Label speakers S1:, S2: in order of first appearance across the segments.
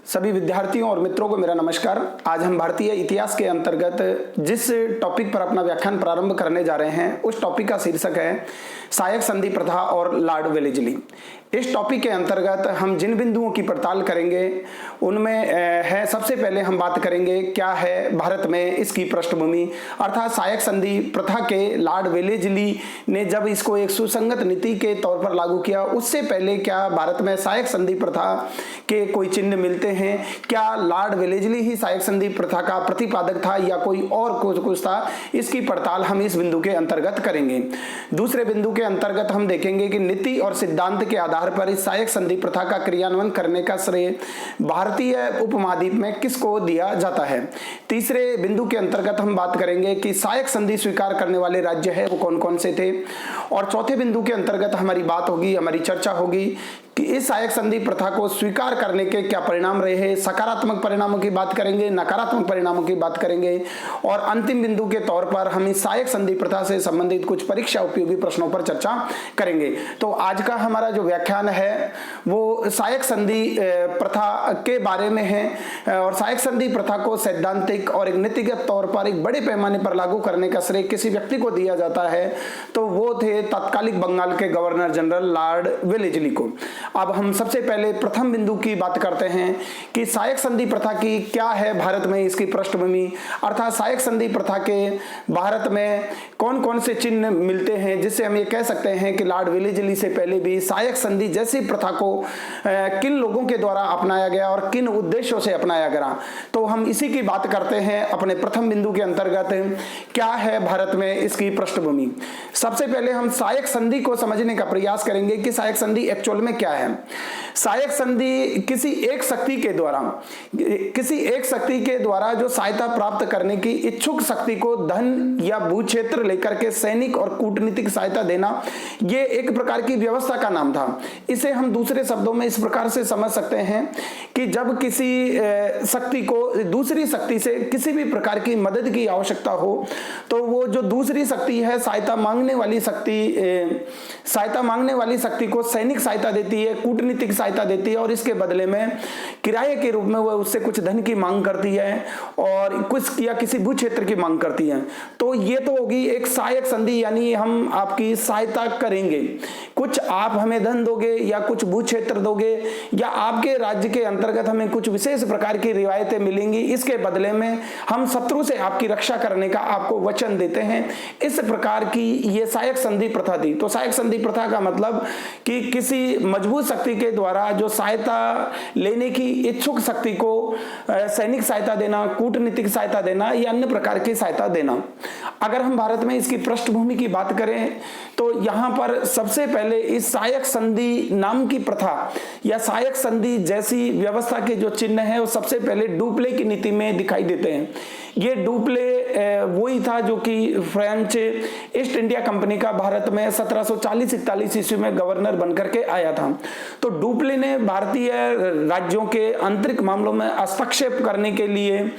S1: सभी विद्यार्थियों और मित्रों को मेरा नमस्कार। आज हम भारतीय इतिहास के अंतर्गत जिस टॉपिक पर अपना व्याख्यान प्रारंभ करने जा रहे हैं उस टॉपिक का शीर्षक है सायक संधि प्रथा और लॉर्ड वेलेस्ली। इस टॉपिक के अंतर्गत हम जिन बिंदुओं की पड़ताल करेंगे उनमें है, सबसे पहले हम बात करेंगे क्या है भारत में इसकी पृष्ठभूमि, अर्थात सायक संधि प्रथा के लॉर्ड वेलेस्ली ने जब इसको एक सुसंगत नीति के तौर पर लागू किया उससे पहले क्या भारत में सायक संधि प्रथा के कोई चिन्ह मिलते हैं, क्या लॉर्ड वेलेस्ली ही सायक संधि प्रथा का प्रतिपादक था या कोई और कुछ था, इसकी पड़ताल हम इस बिंदु के अंतर्गत करेंगे। दूसरे बिंदु के अंतर्गत हम देखेंगे कि नीति और सिद्धांत के आधार पर इस सायक संधि प्रथा का क्रियान्वयन करने का श्रेय भारतीय उपमहाद्वीप में किसको दिया जाता है। तीसरे बिंदु के अंतर्गत हम बात करेंगे कि सायक संधि स्वीकार करने वाले राज्य है वो कौन कौन से थे। और चौथे बिंदु के अंतर्गत हमारी बात होगी, हमारी चर्चा होगी कि इस सायक संधि प्रथा को स्वीकार करने के क्या परिणाम रहे हैं। सकारात्मक परिणामों की बात करेंगे, नकारात्मक परिणामों की बात करेंगे और अंतिम बिंदु के तौर पर हम इस सायक संधि प्रथा से संबंधित कुछ परीक्षा उपयोगी प्रश्नों पर चर्चा करेंगे। तो आज का हमारा जो व्याख्यान है वो सायक संधि प्रथा के बारे में है और सायक संधि प्रथा को सैद्धांतिक और एक नीतिगत तौर पर एक बड़े पैमाने पर लागू करने का श्रेय किसी व्यक्ति को दिया जाता है तो वो थे तत्कालिक बंगाल के गवर्नर जनरल लॉर्ड वेलेस्ली को। अब हम सबसे पहले प्रथम बिंदु की बात करते हैं कि सायक संधि प्रथा की क्या है भारत में इसकी पृष्ठभूमि, अर्थात सायक संधि प्रथा के भारत में कौन कौन से चिन्ह मिलते हैं जिससे हम ये कह सकते हैं कि लॉर्ड वेलेस्ली से पहले भी सायक संधि जैसी प्रथा को किन लोगों के द्वारा अपनाया गया और किन उद्देश्यों से अपनाया गया। तो हम इसी की बात करते हैं अपने प्रथम बिंदु के अंतर्गत, क्या है भारत में इसकी पृष्ठभूमि। सबसे पहले हम सायक संधि को समझने का प्रयास करेंगे कि सायक संधि एक्चुअल में क्या है। सायक संधि किसी एक शक्ति के द्वारा जो सहायता प्राप्त करने की इच्छुक शक्ति को धन या भू क्षेत्र लेकर के सैनिक और कूटनीतिक सहायता देना, ये एक प्रकार की व्यवस्था का नाम था। इसे हम दूसरे शब्दों में इस प्रकार से समझ सकते हैं कि जब किसी शक्ति को दूसरी शक्ति से किसी भी प्रकार की मदद की आवश्यकता हो तो वो जो दूसरी शक्ति है सहायता मांगने वाली शक्ति को सैनिक सहायता देती है, कूटनीतिक सहायता देती है और इसके बदले में किराए के रूप में वह उससे कुछ धन की मांग करती है और कुछ या किसी भू क्षेत्र की मांग करती है। तो ये तो होगी एक सायक संधि, यानी हम आपकी सहायता करेंगे, कुछ आप हमें धन दोगे या कुछ भू क्षेत्र दोगे या आपके राज्य के अंतर्गत हमें कुछ विशेष प्रकार की रिवायतें मिलेंगी, इसके बदले में हम शत्रु से आपकी रक्षा करने का आपको वचन देते हैं। इस प्रकार की ये सायक संधि प्रथा थी। तो सायक संधि प्रथा का मतलब कि किसी मजबूत शक्ति के द्वारा जो सहायता लेने की इच्छुक शक्ति को सैनिक सहायता देना, कूटनीतिक सहायता देना या अन्य प्रकार की सहायता देना। अगर हम भारत में इसकी पृष्ठभूमि की बात करें तो यहाँ पर सबसे पहले इस सायक संधि नाम की प्रथा या सायक संधि जैसी व्यवस्था के जो चिन्ह है वो सबसे पहले डुप्ले की नीति में दिखाई देते हैं। ये डुप्ले वही था जो कि फ्रेंच ईस्ट इंडिया कंपनी का भारत में 1740-41 ईस्वी में गवर्नर बनकर के आया था। तो डुप्ले ने भारतीय राज्यों के आंतरिक मामलों में हस्तक्षेप करने के लिए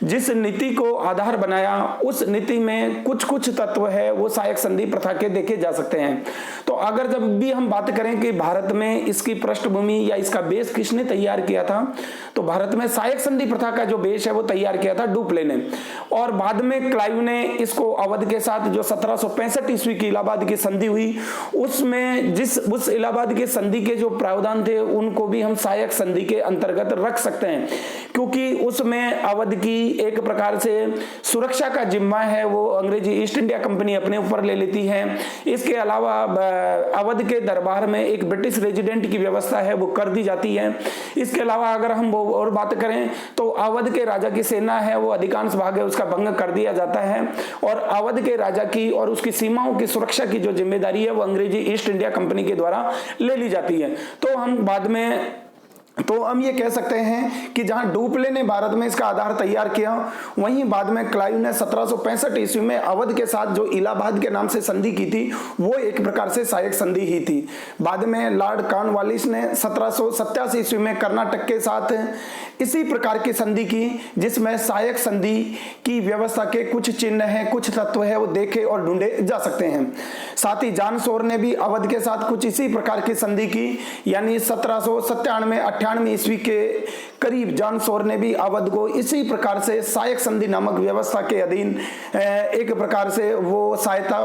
S1: जिस नीति को आधार बनाया उस नीति में कुछ कुछ तत्व है वो सायक संधि प्रथा के देखे जा सकते हैं। तो अगर जब भी हम बात करें कि भारत में इसकी पृष्ठभूमि या इसका बेस किसने तैयार किया था तो भारत में सायक संधि प्रथा का जो बेस है वो तैयार किया था डुप्ले ने और बाद में क्लाइव ने इसको अवध के साथ जो 1765 ईस्वी की इलाहाबाद की संधि हुई उसमें उस इलाहाबाद के संधि के जो प्रावधान थे उनको भी हम सायक संधि के अंतर्गत रख सकते हैं, क्योंकि उसमें अवध की एक प्रकार से सुरक्षा का जिम्मा है वो अंग्रेजी ईस्ट इंडिया कंपनी अपने ऊपर ले लेती है। इसके अलावा अवध के दरबार में एक ब्रिटिश रेजिडेंट की व्यवस्था है वो कर दी जाती है। इसके अलावा अगर हम और बात करें तो अवध के राजा की सेना है वो अधिकांश भाग है उसका भंग कर दिया जाता है और अवध के राजा की और उसकी सीमाओं की सुरक्षा की जो जिम्मेदारी है वो अंग्रेजी ईस्ट इंडिया कंपनी के द्वारा ले ली जाती है। तो हम ये कह सकते हैं कि जहां डुप्ले ने भारत में इसका आधार तैयार किया वहीं बाद में क्लाइव ने 1765 ईस्वी में अवध के साथ जो इलाहाबाद के नाम से संधि की थी वो एक प्रकार से सायक संधि ही थी। बाद में लॉर्ड कॉर्नवालिस ने 1787 ईस्वी में कर्नाटक के साथ इसी प्रकार की संधि की जिसमें सायक संधि की व्यवस्था के कुछ चिन्ह हैं, कुछ तत्व है वो देखे और ढूंढे जा सकते हैं। साथ ही जॉन शोर ने भी अवध के साथ कुछ इसी प्रकार की संधि की, यानी 1797-98 ईस्वी के करीब जॉन सोर ने भी अवध को इसी प्रकार से सहायक संधि नामक व्यवस्था के अधीन एक प्रकार से वो सहायता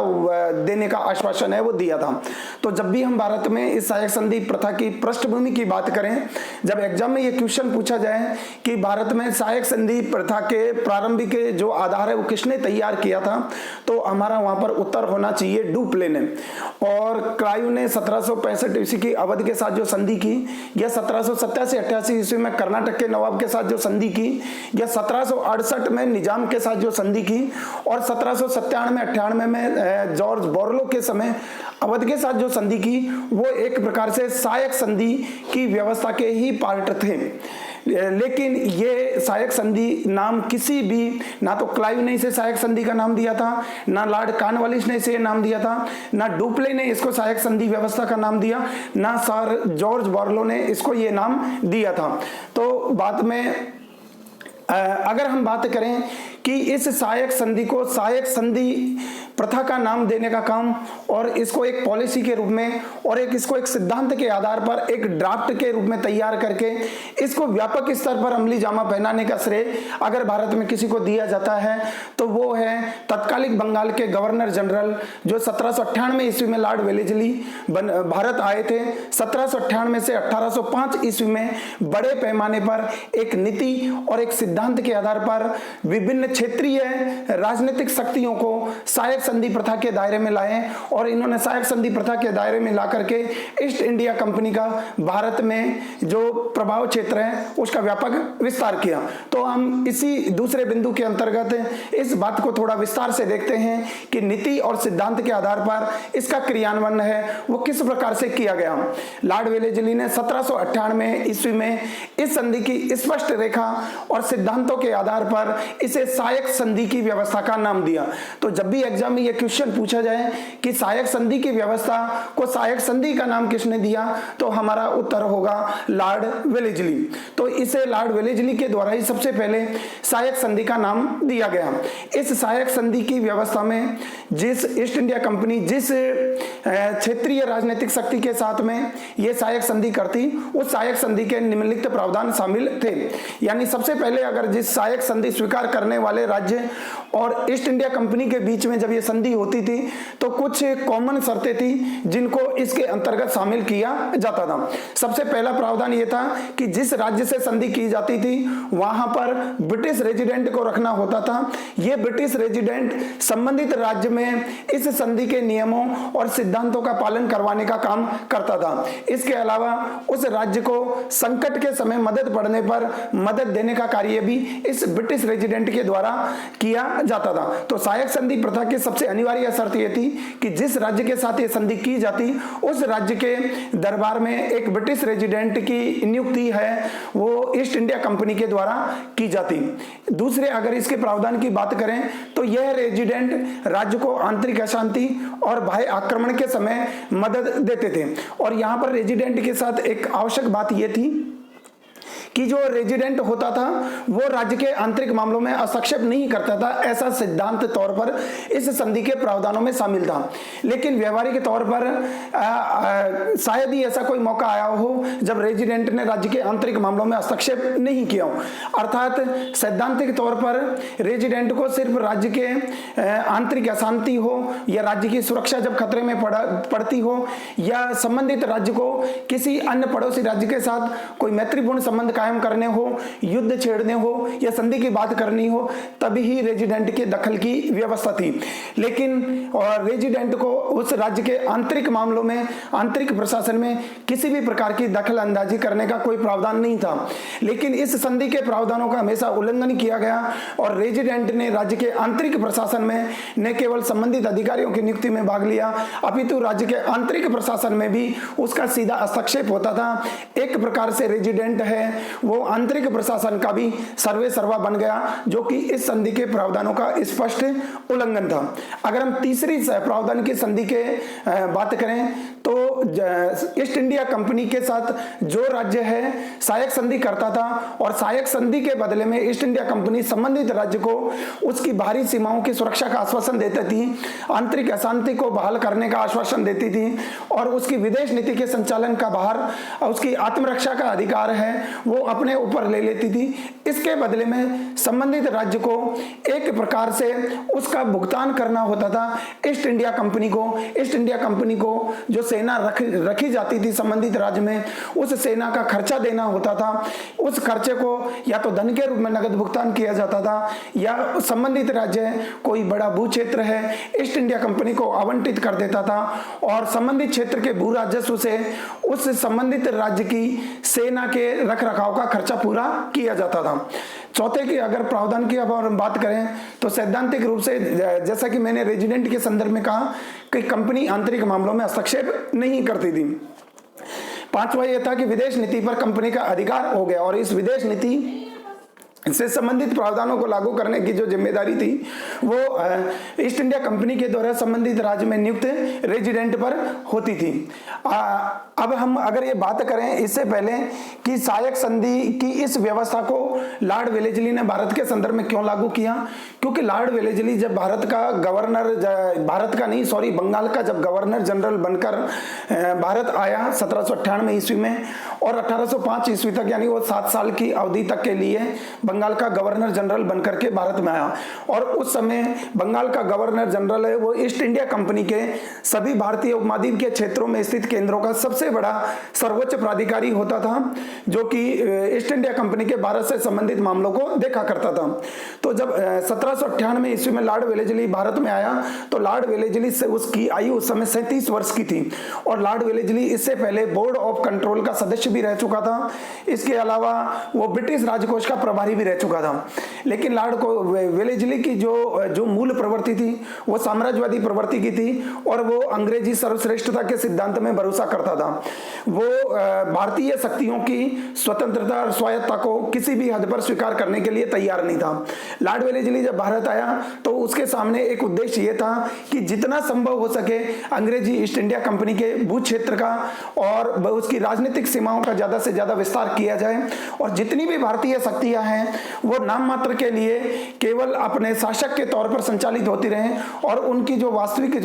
S1: देने का आश्वासन है वो दिया था। तो जब भी हम भारत में इस सहायक संधि प्रथा की पृष्ठभूमि की बात करें, जब एग्जाम में ये क्वेश्चन पूछा जाए कि भारत में सहायक संधि प्रथा के प्रारंभिक जो आधार है वो किसने तैयार किया था, तो हमारा वहां पर उत्तर होना चाहिए डुप्ले ने। और क्लाइव ने 1765 ईस्वी की अवध के साथ जो संधि की, या 1787-88 ईस्वी में कर्नाटक के नवाब के साथ जो संधि की, या 1768 में निजाम के साथ जो संधि की, और 1797-98 में जॉर्ज बोरलो के समय अवध के साथ जो संधि की, वो एक प्रकार से सहायक संधि की व्यवस्था के ही पार्ट थे। लेकिन ये सहायक संधि नाम किसी भी, ना तो क्लाइव ने इसे सहायक संधि का नाम दिया था, ना लॉर्ड कॉर्नवालिस ने इसे नाम दिया था, ना डुप्ले ने इसको सहायक संधि व्यवस्था का नाम दिया, ना सर जॉर्ज बोरलो ने इसको ये नाम दिया था। तो बाद में अगर हम बात करें कि इस सहायक संधि को सहायक संधि प्रथा का नाम देने का काम और इसको एक पॉलिसी के रूप में और इसको एक सिद्धांत के आधार पर एक ड्राफ्ट के रूप में तैयार करके इसको व्यापक स्तर पर अमली जामा पहनाने का श्रेय अगर भारत में किसी को दिया जाता है तो वो है तत्कालिक बंगाल के गवर्नर जनरल, जो 1798 ईस्वी में लॉर्ड वेलेस्ली भारत आए थे। 1798 से 1805 ईस्वी में बड़े पैमाने पर एक नीति और एक सिद्धांत के आधार पर विभिन्न क्षेत्रीय राजनीतिक शक्तियों को सहायक संधि प्रथा के दायरे में लाए और इन्होंने सहायक संधि प्रथा के दायरे में ला करके ईस्ट इंडिया कंपनी का भारत में जो प्रभाव क्षेत्र है उसका व्यापक विस्तार किया। तो हम इसी दूसरे बिंदु के अंतर्गत इस बात को थोड़ा विस्तार से देखते हैं कि नीति और सिद्धांत के आधार पर इसका क्रियान्वयन है वो किस प्रकार से किया गया। लॉर्ड वेलेस्ली ने 1798 ईस्वी में इस संधि की स्पष्ट रेखा और सिद्धांतों के आधार पर इसे सहायक संधि की व्यवस्था का नाम दिया। तो जब भी एग्जाम में यह क्वेश्चन पूछा जाए कि सहायक संधि की व्यवस्था को सहायक संधि का नाम किसने दिया, तो हमारा उत्तर होगा लॉर्ड वेलेस्ली। तो इसे लॉर्ड वेलेस्ली के द्वारा ही सबसे पहले सहायक संधि का नाम दिया गया। इस सहायक संधि की व्यवस्था में जिस ईस्ट इंडिया कंपनी जिस क्षेत्रीय राजनीतिक शक्ति के साथ में यह सहायक संधि करती, उस सहायक संधि के निम्नलिखित प्रावधान शामिल थे। यानी सबसे पहले अगर जिस सहायक संधि स्वीकार करने वाले राज्य और ईस्ट इंडिया कंपनी के बीच में जब ये संधि होती थी तो कुछ कॉमन शर्तें थी जिनको इसके अंतर्गत शामिल किया जाता था। सबसे पहला प्रावधान ये था कि जिस राज्य से संधि की जाती थी वहां पर ब्रिटिश रेजिडेंट को रखना होता था। ये ब्रिटिश रेजिडेंट संबंधित राज्य में इस संधि के नियमों और सिद्धांतों का पालन करवाने का काम करता था। इसके अलावा उस राज्य को संकट के समय मदद पड़ने पर मदद देने का कार्य भी इस ब्रिटिश रेजिडेंट के द्वारा किया जाता था। तो सहायक संधि प्रथा की सबसे अनिवार्य शर्त यह थी कि जिस राज्य के साथ ये संधि की जाती उस राज्य के दरबार में एक ब्रिटिश रेजिडेंट की नियुक्ति है वो ईस्ट इंडिया कंपनी के द्वारा की जाती। दूसरे अगर इसके प्रावधान की बात करें तो यह रेजिडेंट राज्य को आंतरिक अशांति और बाह्य आक्रमण के समय मदद देते थे। और यहां पर रेजिडेंट के साथ एक आवश्यक बात यह थी कि जो रेजिडेंट होता था वो राज्य के आंतरिक मामलों में हस्तक्षेप नहीं करता था, ऐसा सिद्धांत तौर पर इस संधि के प्रावधानों में शामिल था। लेकिन व्यवहारिक तौर पर शायद ही ऐसा कोई मौका आया हो जब रेजिडेंट ने राज्य के आंतरिक मामलों में हस्तक्षेप नहीं किया हो। अर्थात सैद्धांतिक तौर पर रेजिडेंट को सिर्फ राज्य के आंतरिक अशांति हो या राज्य की सुरक्षा जब खतरे में पड़ती हो या संबंधित राज्य को किसी अन्य पड़ोसी राज्य के साथ कोई मैत्रीपूर्ण संबंध कायम करने हो, युद्ध छेड़ने हो या संधि की बात करनी हो, तभी ही रेजिडेंट के दखल की व्यवस्था थी। लेकिन और रेजिडेंट को उस राज्य के आंतरिक मामलों में, आंतरिक प्रशासन में किसी भी प्रकार की दखल अंदाजी करने का कोई प्रावधान नहीं था। लेकिन इस संधि के प्रावधानों का हमेशा उल्लंघन किया गया और रेजिडेंट ने राज्य के आंतरिक प्रशासन में न केवल संबंधित अधिकारियों की नियुक्ति में भाग लिया, अपितु राज्य के आंतरिक प्रशासन में भी उसका सीधा हस्तक्षेप होता था। एक प्रकार से रेजिडेंट है वो आंतरिक प्रशासन का भी सर्वे सर्वा बन गया, जो कि इस संधि के प्रावधानों का स्पष्ट उल्लंघन था। अगर हम तीसरी प्रावधान की संधि के बात करें तो ईस्ट इंडिया कंपनी के साथ जो राज्य है सहायक संधि करता था और सहायक संधि के बदले में ईस्ट इंडिया कंपनी संबंधित राज्य को उसकी बाहरी सीमाओं की सुरक्षा का आश्वासन देती थी, आंतरिक अशांति को बहाल करने का आश्वासन देती थी और उसकी विदेश नीति के संचालन का बाहर उसकी आत्मरक्षा का अधिकार है वो अपने ऊपर ले लेती थी। इसके बदले में संबंधित राज्य को एक प्रकार से उसका भुगतान करना होता था ईस्ट इंडिया कंपनी को। ईस्ट इंडिया कंपनी को जो सेना रखी जाती थी संबंधित राज्य में, उस सेना का खर्चा देना होता था। उस खर्चे को या तो धन के रूप में नगद भुगतान किया जाता था या संबंधित राज्य कोई बड़ा भू क्षेत्र है ईस्ट इंडिया कंपनी को आवंटित कर देता था और संबंधित क्षेत्र के भू राजस्व से उस संबंधित राज्य की सेना के रखरखाव का खर्चा पूरा किया जाता था। चौथे की अगर प्रावधान की अब हम बात करें तो सैद्धांतिक रूप से जैसा कि मैंने रेजिडेंट के संदर्भ में कहा कि कंपनी आंतरिक मामलों में हस्तक्षेप नहीं करती थी। पांचवा यह था कि विदेश नीति पर कंपनी का अधिकार हो गया और इस विदेश नीति से संबंधित प्रावधानों को लागू करने की जो जिम्मेदारी थी वो ईस्ट इंडिया कंपनी के द्वारा संबंधित राज्य में नियुक्त रेजिडेंट पर होती थी। अब हम अगर ये बात करें इससे पहले कि सहायक संधि की इस व्यवस्था को लॉर्ड वेलेस्ली ने भारत के संदर्भ में क्यों लागू किया, क्योंकि लॉर्ड वेलेस्ली जब बंगाल का जब गवर्नर जनरल बनकर भारत आया 1798 ईस्वी में और 1805 ईस्वी तक यानी वो 7 साल की अवधि तक के लिए बंगाल का गवर्नर जनरल बनकर के भारत में आया और उस समय बंगाल का गवर्नर जनरल है वो ईस्ट इंडिया कंपनी के सभी भारतीय उपमहाद्वीप के क्षेत्रों में स्थित केंद्रों का सबसे बड़ा सर्वोच्च प्राधिकारी होता था जो कि ईस्ट इंडिया कंपनी के भारत से संबंधित मामलों को देखा करता था। तो जब 1798 ईस्वी में लॉर्ड वेलेस्ली भारत में आया तो लॉर्ड वेलेस्ली से उसकी आयु उस समय 37 वर्ष की थी और लॉर्ड वेलेस्ली इससे पहले बोर्ड ऑफ कंट्रोल का सदस्य भी रह चुका था। इसके अलावा वो ब्रिटिश राजकोष का प्रभारी भी रह चुका था। लेकिन लॉर्ड वेलेस्ली की जो मूल प्रवृत्ति थी वो साम्राज्यवादी प्रवृत्ति की थी और वो अंग्रेजी सर्वश्रेष्ठता के सिद्धांत में भरोसा करता था। वो भारतीय शक्तियों की स्वतंत्रता और स्वायत्तता को किसी भी हद पर स्वीकार करने के लिए तैयार नहीं था। लॉर्ड वेलेस्ली जब भारत आया तो उसके सामने एक उद्देश्य ये था कि जितना संभव हो सके अंग्रेजी ईस्ट इंडिया कंपनी के भू क्षेत्र का और उसकी राजनीतिक सीमाओं का ज्यादा से ज्यादा विस्तार किया जाए और जितनी भी भारतीय शक्तियां हैं वो नाम मात्र के लिए केवल अपने शासक के तौर पर संचालित होती रहें और उनकी जो वास्तविक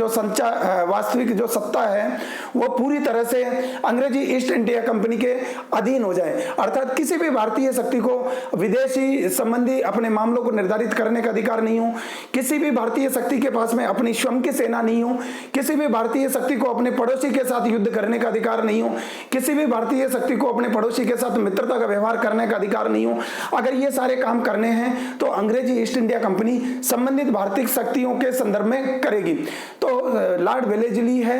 S1: जो सत्ता है वो पूरी तरह से अंग्रेजी ईस्ट इंडिया कंपनी के अधीन हो जाए। अर्थात किसी भी भारतीय शक्ति को विदेशी संबंधी अपने मामलों को निर्धारित करने का अधिकार नहीं हो, किसी भी भारतीय शक्ति के पास में अपनी स्वयं की सेना नहीं हो, किसी भी भारतीय शक्ति को अपने पड़ोसी के साथ युद्ध करने का अधिकार नहीं हो, किसी भी भारतीय शक्ति को अपने पड़ोसी के साथ मित्रता का व्यवहार करने का अधिकार नहीं हो। अगर ये सारे काम करने हैं तो अंग्रेजी ईस्ट इंडिया कंपनी संबंधित भारतीय शक्तियों के संदर्भ में करेगी। तो लॉर्ड वेलेस्ली है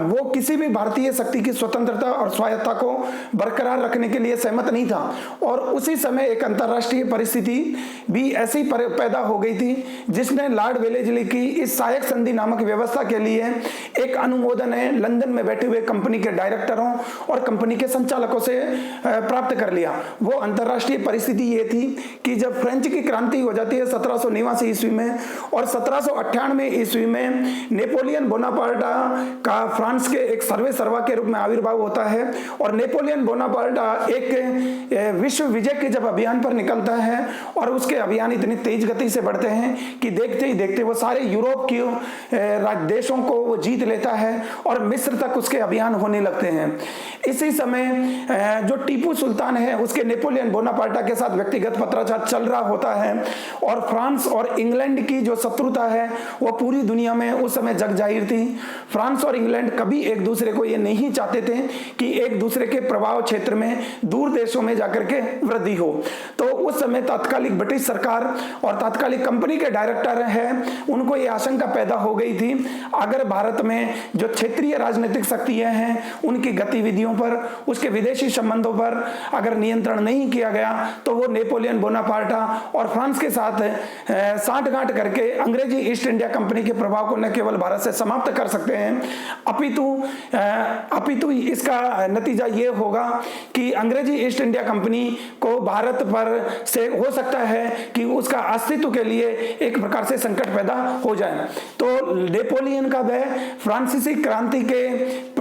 S1: वो किसी भी भारतीय शक्ति की स्वतंत्रता और स्वायत्तता को बरकरार रखने के लिए सहमत नहीं था और उसी समय एक अंतरराष्ट्रीय परिस्थिति भी ऐसी पैदा हो गई थी जिसने लॉर्ड वेलेस्ली की इस सहायक संधि नामक व्यवस्था के लिए एक अनुमोदन है लंदन में बैठे हुए कंपनी के डायरेक्टरों और कंपनी के संचालकों से प्राप्त कर लिया। वो अंतरराष्ट्रीय परिस्थिति ये थी कि जब फ्रेंच की क्रांति हो जाती है 1789 ईस्वी में और 1798 ईस्वी में नेपोलियन बोनापार्टा का फ्रांस के एक सर्वे सर्वा के रूप में आविर्भाव होता है और नेपोलियन बोनापार्टा एक विश्व विजय के जब अभियान पर निकलता है और उसके अभियान इतनी तेज गति से बढ़ते हैं कि देखते ही देखते वो सारे यूरोप के देशों को वो जीत लेता है और मिस्र तक उसके अभियान होने लगते हैं। इसी समय जो टीपू सुल्तान है उसके नेपोलियन बोनापार्टा के साथ व्यक्तिगत पत्राचार चल रहा होता है और फ्रांस और इंग्लैंड की जो शत्रुता है वो पूरी दुनिया में उस समय जग जाहिर थी। फ्रांस और इंग्लैंड कभी एक दूसरे को ये नहीं चाहते थे कि एक दूसरे के प्रभाव क्षेत्र में दूर देशों में जाकर के वृद्धि हो। तो उस समय तात्कालिक ब्रिटिश सरकार और तात्कालिक कंपनी के डायरेक्टर हैं उनको ये आशंका पैदा हो गई थी अगर भारत में जो क्षेत्रीय राजनीतिक शक्तियां हैं उनकी गतिविधियों पर उसके विदेशी संबंधों पर अगर नियंत्रण नहीं किया गया तो वो नेपोलियन बोनापार्टा और फ्रांस के साथ साठगांठ करके अंग्रेजी ईस्ट इंडिया कंपनी के प्रभाव को न केवल भारत से समाप्त कर सकते हैं अपितु इसका नतीजा ये होगा कि अंग्रेजी ईस्ट इंडिया कंपनी को भारत पर से हो सकता है कि उसका अस्तित्व के लिए एक प्रकार से संकट पैदा हो जाए। तो नेपोलियन का वह फ्रांसीसी क्रांति के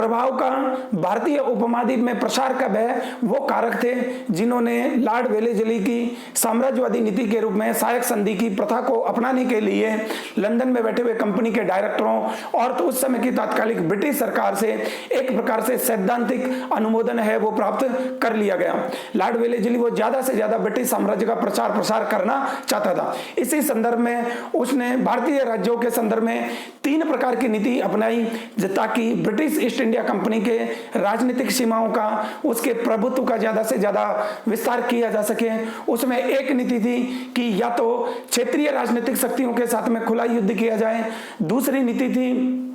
S1: प्रभाव का भारतीय उपमहाद्वीप में प्रसार कब है, वो कारक थे जिन्होंने लॉर्ड वेलेस्ली की साम्राज्यवादी नीति के रूप में सहायक संधि की प्रथा को अपनाने के लिए लंदन में बैठे हुए कंपनी के डायरेक्टरों और तो उस समय की तात्कालिक ब्रिटिश सरकार से एक प्रकार से सैद्धांतिक अनुमोदन है वो प्राप्त कर लिया गया। लॉर्ड वेलेस्ली वो ज्यादा से ज्यादा ब्रिटिश साम्राज्य का प्रचार प्रसार करना चाहता था। इसी संदर्भ में उसने भारतीय राज्यों के संदर्भ में 3 प्रकार की नीति अपनाई ताकि ब्रिटिश ईस्ट इंडिया कंपनी के राजनीतिक सीमाओं का, उसके प्रभुत्व का ज्यादा से ज्यादा विस्तार किया जा सके। उसमें एक नीति थी कि या तो क्षेत्रीय राजनीतिक शक्तियों के साथ में खुला युद्ध किया जाए, दूसरी नीति थी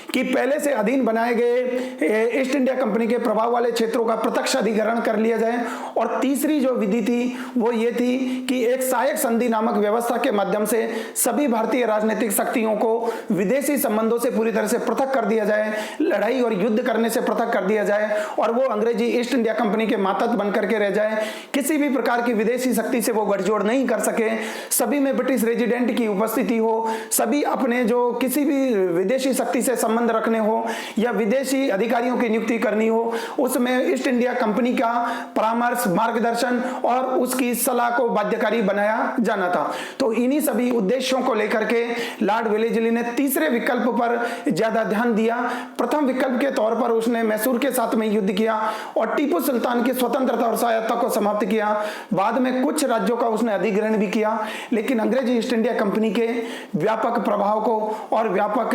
S1: कि पहले से अधीन बनाए गए ईस्ट इंडिया कंपनी के प्रभाव वाले क्षेत्रों का प्रत्यक्ष अधिग्रहण कर लिया जाए, और तीसरी जो विधि थी वो ये थी कि एक सहायक संधि नामक व्यवस्था के माध्यम से सभी भारतीय राजनीतिक शक्तियों को विदेशी संबंधों से पूरी तरह से पृथक कर दिया जाए, लड़ाई और युद्ध करने से पृथक कर दिया जाए, और वो अंग्रेजी ईस्ट इंडिया कंपनी के मातहत बनकर के रह जाए, किसी भी प्रकार की विदेशी शक्ति से वो गठजोड़ नहीं कर सके, सभी में ब्रिटिश रेजिडेंट की उपस्थिति हो, सभी अपने जो किसी भी विदेशी शक्ति से संबंध रखने हो या विदेशी अधिकारियों की नियुक्ति करनी हो, उसमें ईस्ट इंडिया कंपनी का परामर्श, मार्गदर्शन और उसकी सलाह को बाध्यकारी बनाया जाना था। तो इन्हीं सभी उद्देश्यों को लेकर के लॉर्ड वेलेस्ली ने तीसरे विकल्प पर ज्यादा ध्यान दिया। प्रथम विकल्प के तौर पर उसने मैसूर के साथ में युद्ध किया और टीपू सुल्तान की स्वतंत्रता और स्वायत्तता को समाप्त किया। बाद में कुछ राज्यों का उसने अधिग्रहण भी किया, लेकिन अंग्रेजी ईस्ट इंडिया कंपनी के व्यापक प्रभाव को और व्यापक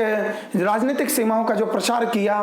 S1: राजनीतिक सीमाओं का जो प्रसार किया,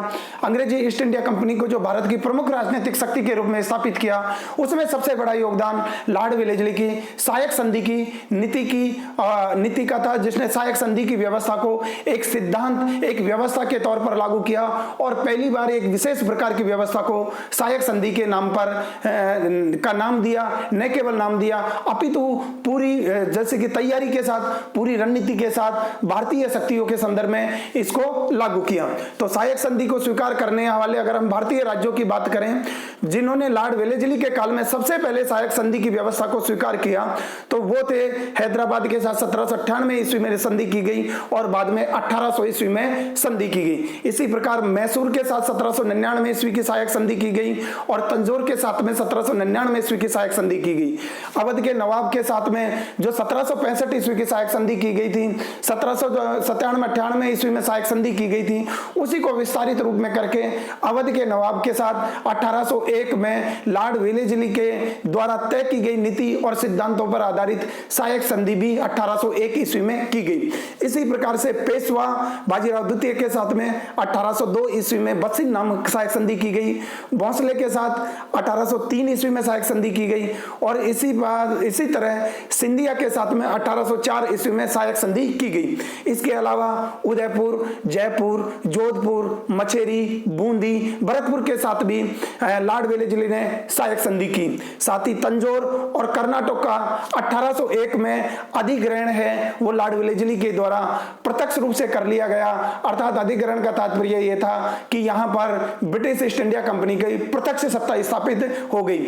S1: अंग्रेजी ईस्ट इंडिया कंपनी को जो भारत की प्रमुख राजनीतिक शक्ति के रूप में स्थापित किया, उसमें सबसे बड़ा योगदान लॉर्ड वेलेस्ली की सहायक संधि की नीति का था, जिसने सहायक संधि की व्यवस्था को एक सिद्धांत, एक व्यवस्था के तौर पर लागू किया और पहली बार एक विशेष प्रकार की व्यवस्था को सहायक संधि के नाम पर का नाम दिया, न केवल नाम दिया अपितु पूरी जैसे कि तैयारी के साथ, पूरी रणनीति के साथ भारतीय शक्तियों के संदर्भ में इसको लागू किया। तो सहायक संधि को स्वीकार करने वाले अगर हम भारतीय राज्यों की बात करें, जिन्होंने लॉर्ड वेलेस्ली के काल में सबसे पहले सहायक संधि की व्यवस्था को स्वीकार किया, तो वो थे हैदराबाद के साथ 1798 ईस्वी में संधि की गई और बाद में 1800 ईस्वी में संधि की गई। इसी प्रकार मैसूर के साथ 1799 ईस्वी की सहायक संधि की गई और तंजौर के साथ में 1799 ईस्वी की सहायक संधि की गई। अवध के नवाब के साथ में जो 1765 ईस्वी की सहायक संधि की गई थी, 1797-98 ईस्वी में सहायक संधि की गई थी, उसी को विस्तारित रूप में करके अवध के नवाब के साथ 1801 में लॉर्ड वेलेस्ली के द्वारा तय की गई नीति और सिद्धांतों पर आधारित सहायक संधि भी 1801 ईस्वी में की गई। इसी प्रकार से पेशवा बाजीराव द्वितीय के साथ में 1802 ईस्वी में बसिन नामक सहायक संधि की गई। भोंसले के साथ 1803 ईस्वी में सहायक संधि की गई और इसी तरह सिंधिया के साथ में 1804 ईस्वी में सहायक संधि की गई। इसके अलावा उदयपुर, जयपुर, जोधपुर, मछेरी, बूंदी, भरतपुर के साथ भी लॉर्ड वेलेस्ली ने सहायक संधि की। साथ ही तंजौर और कर्नाटक का 1801 में अधिग्रहण है वो लॉर्ड वेलेस्ली के द्वारा प्रत्यक्ष रूप से कर लिया गया। अर्थात अधिग्रहण का तात्पर्य यह था कि यहां पर ब्रिटिश ईस्ट इंडिया कंपनी की प्रत्यक्ष सत्ता स्थापित हो गई।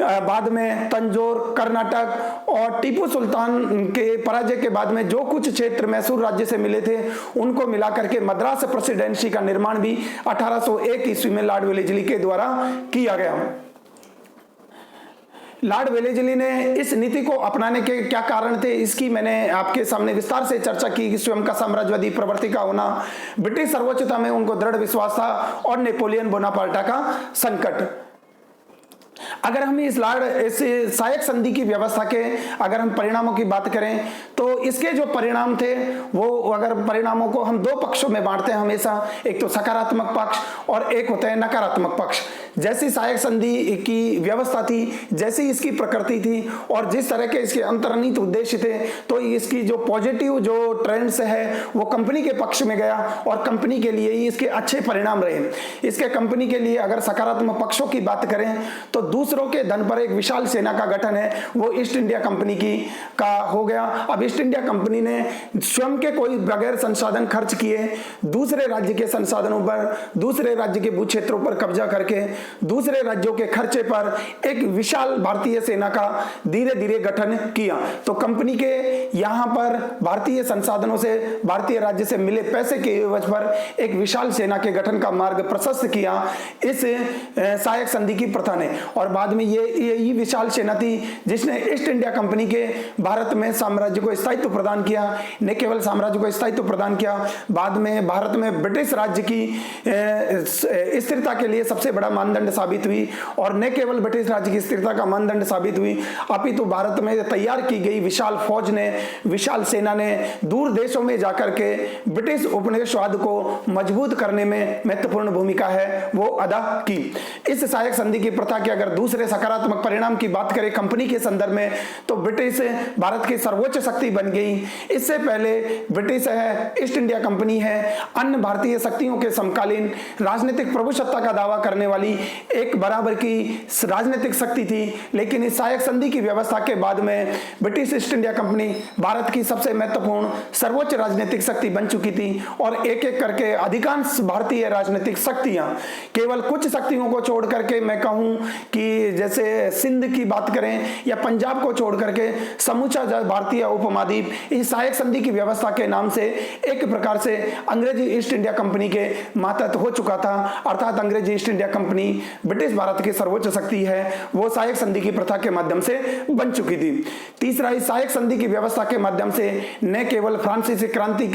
S1: बाद में तंजौर, कर्नाटक और टीपू सुल्तान के पराजय के बाद में जो कुछ क्षेत्र मैसूर राज्य से मिले थे उनको मिलाकर के मद्रास प्रेसिडेंसी का निर्माण भी 1801 ईस्वी में लॉर्ड वेलेस्ली के द्वारा किया गया। लॉर्ड वेलेस्ली ने इस नीति को अपनाने के क्या कारण थे, इसकी मैंने आपके सामने विस्तार से चर्चा की कि स्वयं का साम्राज्यवादी प्रवृत्ति का होना, ब्रिटिश सर्वोच्चता में उनको दृढ़ विश्वास था और नेपोलियन बोनापार्टा का संकट। अगर हम इस सहायक संधि की व्यवस्था के अगर हम परिणामों की बात करें तो इसके जो परिणाम थे वो अगर परिणामों को हम 2 पक्षों में बांटते हैं हमेशा, एक तो सकारात्मक पक्ष और एक होता है नकारात्मक पक्ष। जैसी सहायक संधि की व्यवस्था थी, जैसी इसकी प्रकृति थी और जिस तरह के इसके अंतर्निहित उद्देश्य थे, तो इसकी जो पॉजिटिव जो ट्रेंड्स है वो कंपनी के पक्ष में गया और कंपनी के लिए ही इसके अच्छे परिणाम रहे। इसके कंपनी के लिए अगर सकारात्मक पक्षों की बात करें तो दूसरों के धन पर एक विशाल सेना का गठन है वो ईस्ट इंडिया कंपनी का हो गया। अब ईस्ट इंडिया कंपनी ने स्वयं के कोई बगैर संसाधन खर्च किए दूसरे राज्य के संसाधनों पर, दूसरे राज्य के भू क्षेत्रों पर कब्जा करके दूसरे राज्यों के खर्चे पर एक विशाल भारतीय सेना का धीरे धीरे गठन किया। तो कंपनी के यहां पर भारतीय संसाधनों से, भारतीय राज्य से मिले पैसे के एवज पर एक विशाल सेना के गठन का मार्ग प्रशस्त किया इस सहायक संधि की प्रथा ने। और बाद में ये विशाल सेना थी जिसने ईस्ट इंडिया कंपनी के भारत में साम्राज्य को स्थायित्व प्रदान किया। न केवल साम्राज्य को स्थायित्व प्रदान किया, बाद में भारत में ब्रिटिश राज्य की स्थिरता के लिए सबसे बड़ा मानदंड साबित हुई। और न केवल ब्रिटिश राज्य की स्थिरता का मानदंड साबित हुई, अपितु भारत में तैयार की गई विशाल फौज ने, विशाल सेना ने दूर देशों में जाकर के ब्रिटिश उपनिवेशवाद को मजबूत करने में महत्वपूर्ण भूमिका है वो अदा की। इस सहायक संधि की प्रथा के अगर दूसरे सकारात्मक परिणाम की बात करें कंपनी के संदर्भ में, तो ब्रिटिश भारत की सर्वोच्च शक्ति बन गई। इससे पहले ब्रिटिश है, ईस्ट इंडिया कंपनी है, अन्य भारतीय शक्तियों के समकालीन राजनीतिक प्रभुसत्ता का दावा करने वाली एक बराबर की राजनीतिक शक्ति थी। लेकिन इस सहायक संधि की व्यवस्था के बाद में British east India company Bharat की सबसे महत्वपूर्ण सर्वोच्च राजनीतिक शक्ति बन चुकी थी। और एक एक करके अधिकांश भारतीय राजनीतिक शक्तियां, केवल कुछ शक्तियों को छोड़ करके मैं कहूं कि जैसे सिंध की बात करें या पंजाब को छोड़ करके समूचा भारतीय उपमहाद्वीप इस सहायक संधि की व्यवस्था के नाम से एक प्रकार से अंग्रेजी ईस्ट इंडिया कंपनी के मातहत हो चुका था। अर्थात अंग्रेजी east India company British Bharat की सर्वोच्च शक्ति है, वो सहायक संधि की प्रथा के माध्यम से बन चुकी थी। तीसरा, इस सहायक संधि की व्यवस्था के माध्यम से न केवल फ्रांसीसी क्रांति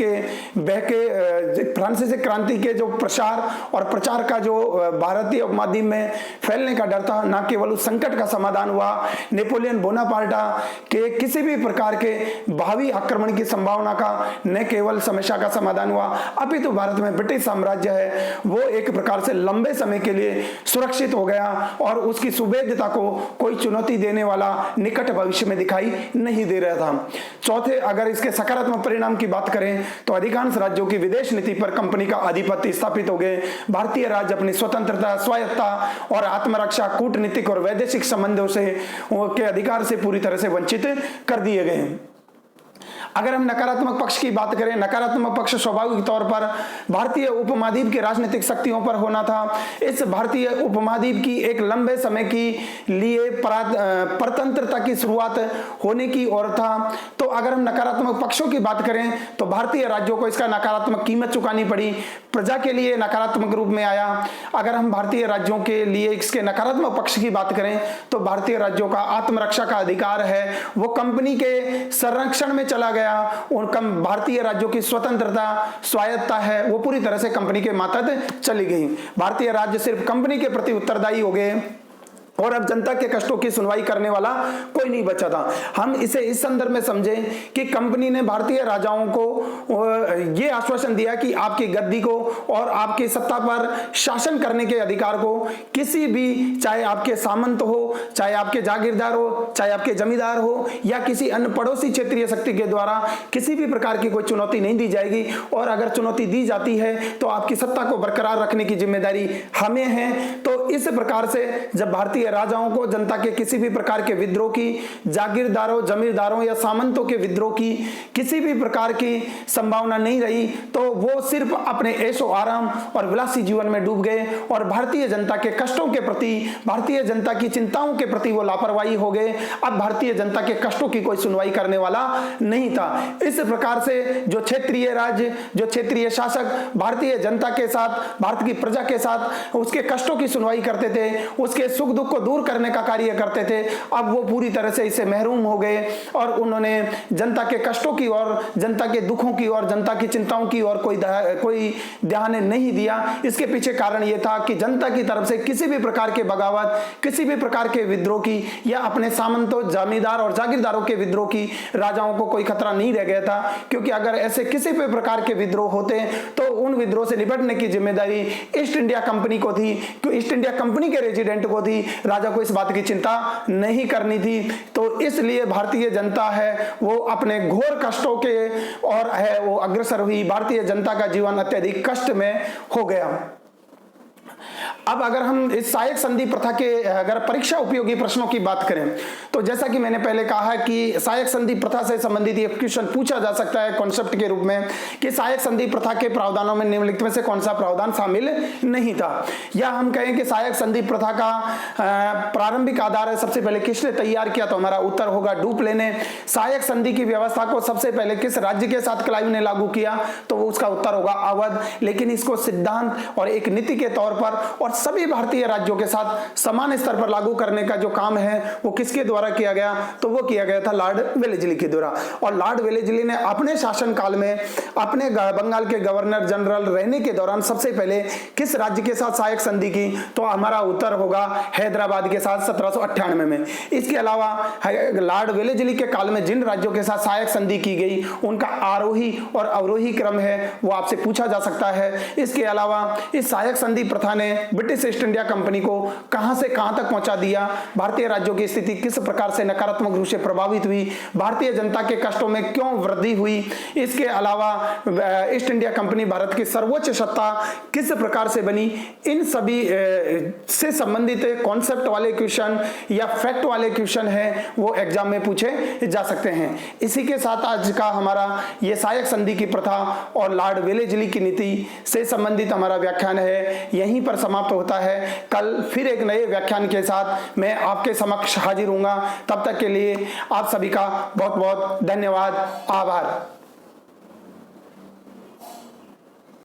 S1: के जो प्रसार और प्रचार का जो भारतीय उपमहाद्वीप में फैलने का डर था, न केवल उस संकट का समाधान हुआ, नेपोलियन बोनापार्टा के किसी भी प्रकार के भावी आक्रमण की संभावना का न केवल समस्या का समाधान हुआ, अपितु भारत में ब्रिटिश साम्राज्य है वो एक प्रकार से लंबे समय के लिए सुरक्षित हो गया और उसकी सुभेद्यता को कोई चुनौती देने वाला निकट भविष्य में दिखाई नहीं दे रहा था। चौथे, अगर इसके सकारात्मक परिणाम की बात करें तो अधिकांश राज्यों की विदेश नीति पर कंपनी का आधिपत्य स्थापित हो गए। भारतीय राज्य अपनी स्वतंत्रता, स्वायत्तता और आत्मरक्षा, कूटनीतिक और वैदेशिक संबंधों से के अधिकार से पूरी तरह से वंचित कर दिए गए। अगर हम नकारात्मक पक्ष की बात करें, नकारात्मक पक्ष स्वाभाविक तौर पर भारतीय उपमहाद्वीप की राजनीतिक शक्तियों पर होना था। इस भारतीय उपमहाद्वीप की एक लंबे समय की लिए परतंत्रता की शुरुआत होने की ओर था। तो अगर हम नकारात्मक पक्षों की बात करें तो भारतीय राज्यों को इसका नकारात्मक कीमत चुकानी पड़ी, प्रजा के लिए नकारात्मक रूप में आया। अगर हम भारतीय राज्यों के लिए इसके नकारात्मक पक्ष की बात करें तो भारतीय राज्यों का आत्मरक्षा का अधिकार है वो कंपनी के संरक्षण में चला गया। भारतीय राज्यों की स्वतंत्रता, स्वायत्तता है वो पूरी तरह से कंपनी के मातहत चली गई। भारतीय राज्य सिर्फ कंपनी के प्रति उत्तरदायी हो गए और अब जनता के कष्टों की सुनवाई करने वाला कोई नहीं बचा था। हम इसे इस संदर्भ में समझें कि कंपनी ने भारतीय राजाओं को यह आश्वासन दिया कि आपकी गद्दी को और आपकी सत्ता पर शासन करने के अधिकार को किसी भी, चाहे आपके सामंत हो, चाहे आपके जागीरदार हो, चाहे आपके जमींदार हो या किसी अन्य पड़ोसी क्षेत्रीय शक्ति के द्वारा किसी भी प्रकार की कोई चुनौती नहीं दी जाएगी। और अगर चुनौती दी जाती है तो आपकी सत्ता को बरकरार रखने की जिम्मेदारी हमें है। तो इस प्रकार से जब भारतीय राजाओं को जनता के किसी भी प्रकार के विद्रोह की, जागीरदारों, जमींदारों या सामंतों के विद्रोह की किसी भी प्रकार की संभावना नहीं रही, तो वो सिर्फ अपने ऐशो आराम और विलासी जीवन में डूब गए और भारतीय जनता के कष्टों के प्रति, भारतीय जनता की चिंताओं के प्रति वो लापरवाही हो गए। अब भारतीय जनता के कष्टों की कोई सुनवाई करने वाला नहीं था। इस प्रकार से जो क्षेत्रीय राज्य, जो क्षेत्रीय शासक भारतीय जनता के साथ, भारत की प्रजा के साथ उसके कष्टों की सुनवाई करते थे, उसके सुख दुख को दूर करने का कार्य करते थे, अब वो पूरी तरह से इससे महरूम हो गए और उन्होंने जनता के कष्टों की और जनता के दुखों की और जनता की चिंताओं की और कोई ध्यान नहीं दिया। इसके पीछे कारण यह था कि जनता की तरफ से किसी भी प्रकार के बगावत, किसी भी प्रकार के विद्रोह की या अपने सामंतों, जमींदार और जागीरदारों के विद्रोह की राजाओं को कोई खतरा नहीं रह गया था। क्योंकि अगर ऐसे किसी भी प्रकार के विद्रोह होते तो उन विद्रोह से निपटने की जिम्मेदारी ईस्ट इंडिया कंपनी को थी, क्योंकि ईस्ट इंडिया कंपनी के रेजिडेंट को थी, राजा को इस बात की चिंता नहीं करनी थी। तो इसलिए भारतीय जनता है वो अपने घोर कष्टों के और है वो अग्रसर हुई। भारतीय जनता का जीवन अत्यधिक कष्ट में हो गया। अब अगर हम इस सहायक संधि प्रथा के अगर परीक्षा उपयोगी प्रश्नों की बात करें तो जैसा कि मैंने पहले कहा कि सहायक संधि प्रथा से संबंधित एक क्वेश्चन पूछा जा सकता है कॉन्सेप्ट के रूप में कि सहायक संधि प्रथा के प्रावधानों में निम्नलिखित में से कौन सा प्रावधान शामिल नहीं था, या हम कहें कि सहायक संधि प्रथा का प्रारंभिक आधार है सबसे पहले किसने तैयार किया, तो हमारा उत्तर होगा डुप्ले ने। सहायक संधि की व्यवस्था को सबसे पहले किस राज्य के साथ क्लाइव ने लागू किया, तो उसका उत्तर होगा अवध। लेकिन इसको सिद्धांत और एक नीति के तौर पर और सभी भारतीय राज्यों के साथ समान स्तर पर लागू करने का जो काम है वो किसके द्वारा किया गया, तो वो किया गया था लॉर्ड वेलेस्ली के द्वारा। और लॉर्ड वेलेस्ली ने अपने शासनकाल में अपने बंगाल के गवर्नर जनरल रहने के दौरान सबसे पहले किस राज्य के साथ सहायक संधि की, तो हमारा उत्तर होगा हैदराबाद के साथ 1798 में। इसके अलावा लॉर्ड वेलेस्ली के काल में जिन राज्यों के साथ सहायक संधि की गई उनका आरोही और अवरोही क्रम है वो आपसे पूछा जा सकता है। इसके अलावा इस सहायक संधि प्रथा ने ब्रिटिश ईस्ट इंडिया कंपनी को कहां से कहां तक पहुंचा दिया, भारतीय राज्यों की स्थिति किस प्रकार से नकारात्मक रूप से प्रभावित हुई, भारतीय जनता के कष्टों में क्यों वृद्धि हुई। इसके अलावा ईस्ट इंडिया कंपनी भारत की सर्वोच्च सत्ता किस प्रकार से बनी, इन सभी से संबंधित कॉन्सेप्ट वाले क्वेश्चन या फैक्ट वाले क्वेश्चन है वो एग्जाम में पूछे जा सकते हैं। इसी के साथ आज का हमारा ये सहायक संधि की प्रथा और लॉर्ड वेलेस्ली की नीति से संबंधित हमारा व्याख्यान है यहीं पर समाप्त होता है। कल फिर एक नए व्याख्यान के साथ मैं आपके समक्ष हाजिर हूंगा। तब तक के लिए आप सभी का बहुत बहुत धन्यवाद, आभार।